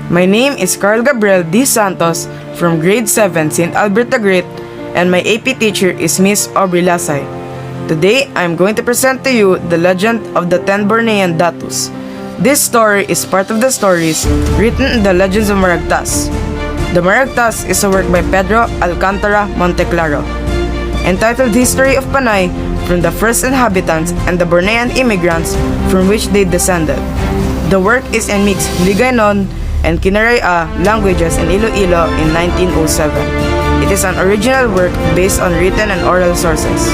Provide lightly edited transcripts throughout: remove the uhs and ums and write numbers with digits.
My name is Carl Gabriel D. Santos from grade 7 St. Albert the Great, and my AP teacher is Miss Aubrey Lasay. Today, I am going to present to you the legend of the 10 Bornean Datus. This story is part of the stories written in the Legends of Maragtas. The Maragtas is a work by Pedro Alcantara Monteclaro, entitled History of Panay from the first inhabitants and the Bornean immigrants from which they descended. The work is in mixed Ligaynon and Kinaraya languages in Iloilo in 1907. It is an original work based on written and oral sources.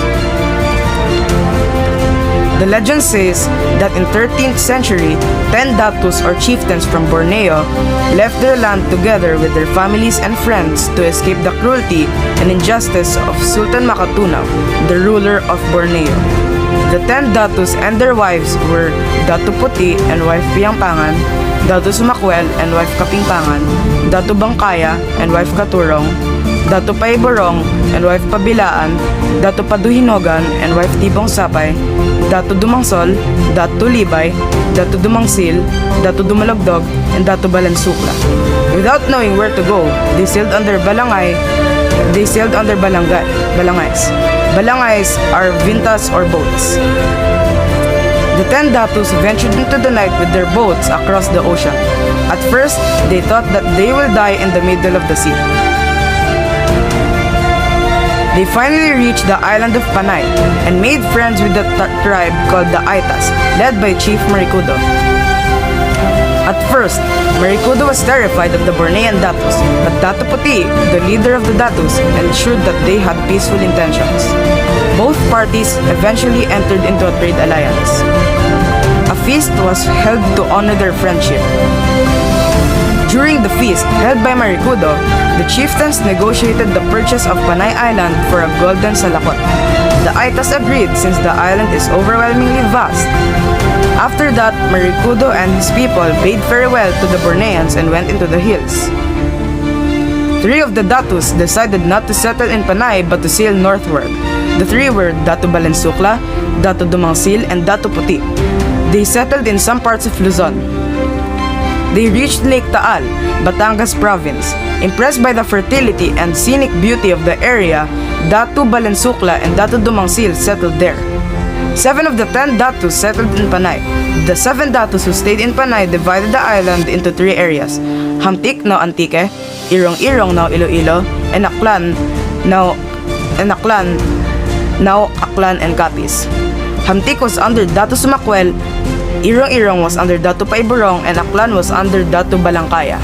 The legend says that in 13th century, 10 datus or chieftains from Borneo left their land together with their families and friends to escape the cruelty and injustice of Sultan Makatunaw, the ruler of Borneo. The 10 datus and their wives were Datu Puti and wife Piangpangan, Datu Sumakwel and wife Kapingpangan, Datu Bangkaya and wife Katurong, Datu Paiborong and wife Pabilaan, Datu Paduhinogan and wife Tibong Sapay, Datu Dumangsol, Datu Libay, Datu Dumangsil, Datu Dumalagdog, and Datu Balansukla. Without knowing where to go, they sailed under balangais. Balangais are vintas or boats. The 10 datus ventured into the night with their boats across the ocean. At first, they thought that they will die in the middle of the sea. They finally reached the island of Panay and made friends with the tribe called the Aitas, led by Chief Marikudo. At first, Marikudo was terrified of the Bornean datus, but Datu Puti, the leader of the datus, ensured that they had peaceful intentions. Both parties eventually entered into a trade alliance. A feast was held to honor their friendship. During the feast held by Marikudo, the chieftains negotiated the purchase of Panay Island for a golden salakot. The Aitas agreed since the island is overwhelmingly vast. After that, Marikudo and his people bade farewell to the Borneans and went into the hills. 3 of the datus decided not to settle in Panay but to sail northward. The 3 were Datu Balansukla, Datu Dumangsil, and Datu Puti. They settled in some parts of Luzon. They reached Lake Taal, Batangas Province. Impressed by the fertility and scenic beauty of the area, Datu Balansukla and Datu Dumangsil settled there. 7 of the 10 datus settled in Panay. The 7 datus who stayed in Panay divided the island into 3 areas: Hamtik, now Antique; Irong-Irong, now Iloilo; and Aklan, now Aklan and Capiz. Hamtik was under Datu Sumakwel, Irong-Irong was under Datu Paiborong, and Aklan was under Datu Balangkaya.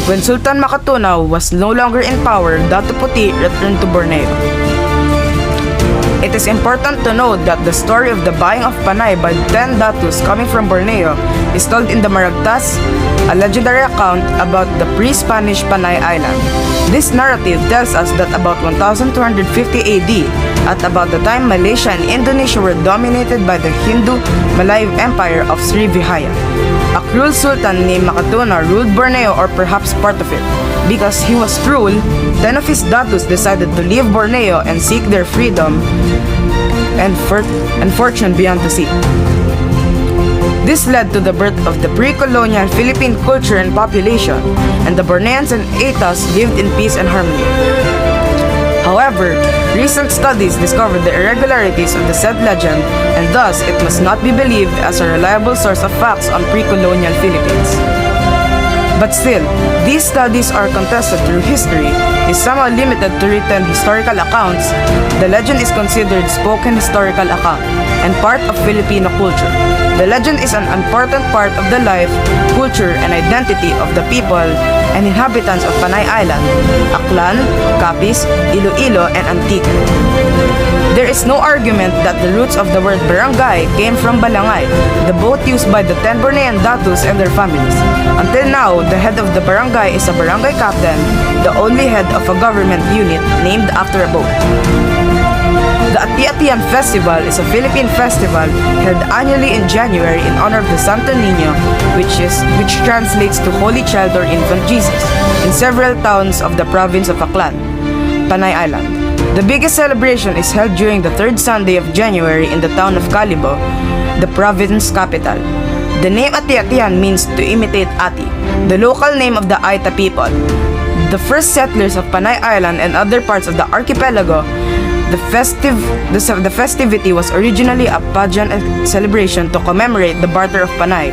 When Sultan Makatunaw was no longer in power, Datu Puti returned to Borneo. It is important to note that the story of the buying of Panay by 10 datus coming from Borneo is told in the Maragtas, a legendary account about the pre-Spanish Panay Island. This narrative tells us that about 1250 AD, at about the time Malaysia and Indonesia were dominated by the Hindu Malay Empire of Srivijaya, a cruel sultan named Makatunaw ruled Borneo, or perhaps part of it. Because he was cruel, 10 of his datus decided to leave Borneo and seek their freedom and fortune beyond the sea. This led to the birth of the pre-colonial Philippine culture and population, and the Borneans and Aitas lived in peace and harmony. However, recent studies discovered the irregularities of the said legend, and thus it must not be believed as a reliable source of facts on pre-colonial Philippines. But still, these studies are contested through history, is somehow limited to written historical accounts. The legend is considered spoken historical account and part of Filipino culture. The legend is an important part of the life, culture, and identity of the people and inhabitants of Panay Island, Aklan, Capiz, Iloilo, and Antique. There is no argument that the roots of the word barangay came from balangay, the boat used by the 10 Bornean datus and their families. Until now, the head of the barangay is a barangay captain, the only head of a government unit named after a boat. The Ati-Atian Festival is a Philippine festival held annually in January in honor of the Santo Niño, which translates to Holy Child or Infant Jesus, in several towns of the province of Aklan, Panay Island. The biggest celebration is held during the 3rd Sunday of January in the town of Calibo, the province capital. The name Ati-Atihan means to imitate Ati, the local name of the Aita people. The first settlers of Panay Island and other parts of the archipelago, the festivity was originally a pageant celebration to commemorate the barter of Panay,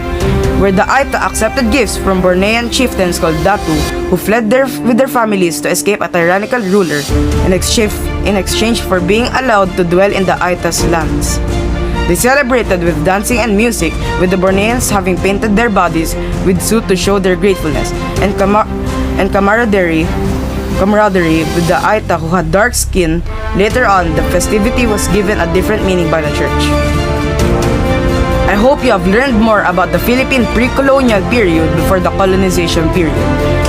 where the Aita accepted gifts from Bornean chieftains called Datu, who fled with their families to escape a tyrannical ruler in exchange for being allowed to dwell in the Aita's lands. They celebrated with dancing and music, with the Borneans having painted their bodies with soot to show their gratefulness, and camaraderie with the Aita who had dark skin. Later on, the festivity was given a different meaning by the church. I hope you have learned more about the Philippine pre-colonial period before the colonization period.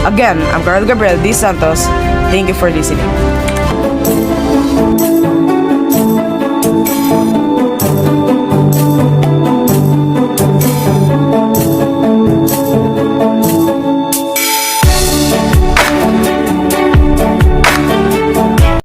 Again, I'm Carl Gabriel D. Santos. Thank you for listening.